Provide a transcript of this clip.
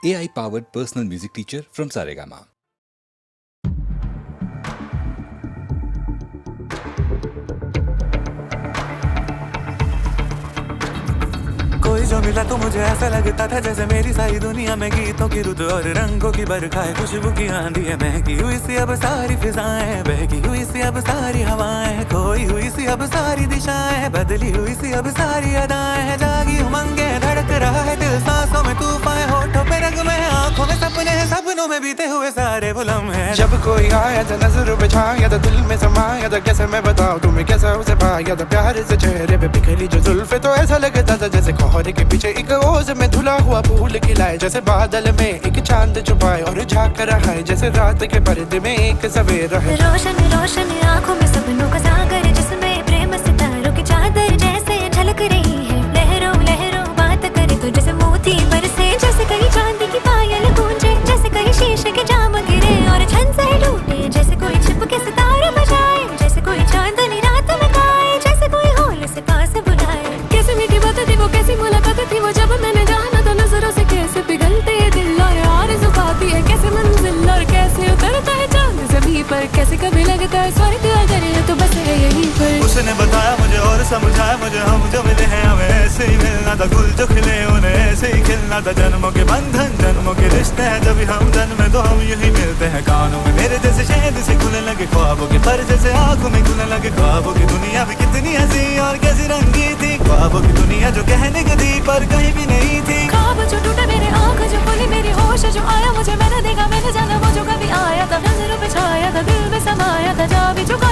AI-powered personal music teacher from Saregama. कोई जो मिला तो मुझे ऐसा लगता था जैसे मेरी सारी दुनिया में गीतों की रुत और रंगों की बरखा है, खुशबू की आंधी है, महकी हुई सी अब सारी फिजाएं, बहकी हुई सी अब सारी हवाएं, खोई हुई सी अब सारी दिशाएं, बदली हुई सी अब सारी अदाएं हैं, जागी उमंगे धड़क रहा है दिल, सांसों में तूफान, होठों पे रंग में, आंखों में सपने हैं, सपनों में बीते हुए सारे वो लम्हे हैं। जब कोई आया था नजर पे छाया था, दिल में समाया था, कैसे मैं बताऊं तुम्हें कैसा उसे पाया था, प्यार से चेहरे पे बिखरी जो जुल्फे, तो ऐसा लगता था जैसे कोहरे के पीछे एक ओस में धुला हुआ फूल खिलाए, जैसे बादल में एक चांद छुपाए और झांक रहा है, जैसे रात के पर्दे में एक सवेरा है। रोशन रोशन आंखों में सपनों का सागर, जिसमें प्रेम सितारों की चादर जैसे झलक रही है, लहरों लहरों बात करे तो जैसे मोती बरसे, जैसे कहीं चांदी की पायल गूंजे, जैसे कहीं शीशे के जाम गिरे और छन से टूटे, जैसे कोई छिप के सितारे बजाए, जैसे कोई चांदनी रात में गाए, जैसे कोई होल से पास बुलाए। कैसे मीठी बात थी वो, कैसी मुलाकात थी वो, जब मैंने जाना तो नजरों से कैसे पिघलते हैं दिल और आरज़ू पाती है, कैसे मंजिल और कैसे उतरता है चांद ज़मीं पर, कैसे कभी लगता है स्वर्ग अगर है तो बस है यहीं पर। उसने बताया मुझे और समझाया मुझे, हम जो मिले हैं हमें ऐसे ही मिलना था, गुल जो खिले उन्हें ऐसे ही खिलना था, जन्मों के बंधन जन्मों के रिश्ते हैं, जब हम जन्मे तो हम यही मिलते हैं, कानों में मेरे जैसे शहद से खुलने लगे ख्वाबों के पर, जैसे आंखों में खुलने लगे ख्वाबों की दुनिया भी कितनी हंसी और कैसी रंगी थी, ख्वाबों की दुनिया जो कहने की थी पर कहीं भी नहीं थी। ख्वाब जो टूटा मेरे आँख जो खुली मेरी होश जो आया, मुझे मैंने देखा मैंने जाना वो जो कभी आया था, नजरों पे छाया था, दिल में समाया था, जा भी चुका